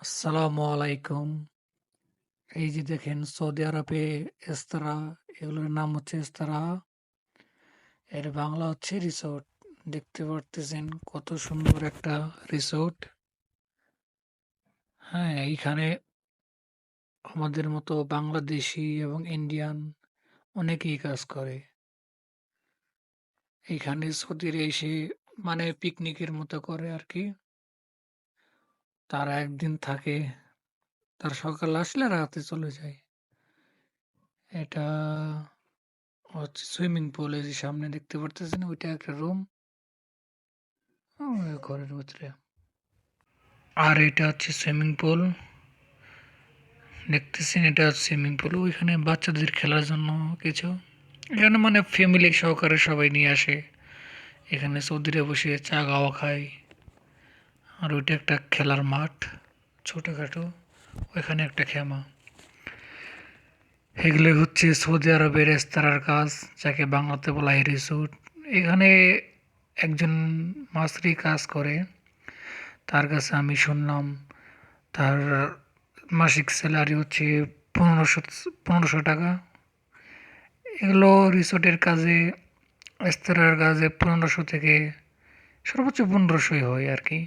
আসসালামু আলাইকুম। এই যে দেখেন সৌদি আরবে রেস্তোরাঁ, এগুলোর নাম হচ্ছে রেস্তোরাঁ। এর বাংলা হচ্ছে রিসোর্ট। দেখতে পারতেছেন কত সুন্দর একটা রিসোর্ট। হ্যাঁ, এইখানে আমাদের মতো বাংলাদেশি এবং ইন্ডিয়ান অনেকেই কাজ করে। এইখানে সৌদিরা এসে মানে পিকনিকের মতো করে আরকি। তারা একদিন থাকে, তার সকালে আসলে রাতে চলে যায়। এটা হচ্ছে সুইমিং পুল, এই যে সামনে দেখতে পারতেছেন ওইটা একটা রুম। ঘরের ভিতরে। আর এটা হচ্ছে সুইমিং পুল। দেখতেছেন এটা সুইমিং পুল। ওইখানে বাচ্চাদের খেলার জন্য কিছু। এখানে মানে ফ্যামিলি সহকারে সবাই নিয়ে আসে। এখানে সৌদিরা বসে চা খাওয়া খায়। আর ওইটা একটা খেলার মাঠ, ছোটখাটো। ওইখানে একটা খেমা। এগুলো হচ্ছে সৌদি আরবের রেস্তোরাঁর কাজ, যাকে বাংলাতে বলা হয় রিসোর্ট। এখানে একজন মাস্রি কাজ করে। তার কাছে আমি শুনলাম তার মাসিক স্যালারি হচ্ছে ১৫০০ টাকা। এগুলো রিসোর্টের কাজে, রেস্তোরাঁর কাজে ১৫০০ থেকে সর্বোচ্চ ১৫০০ হয় আর কি।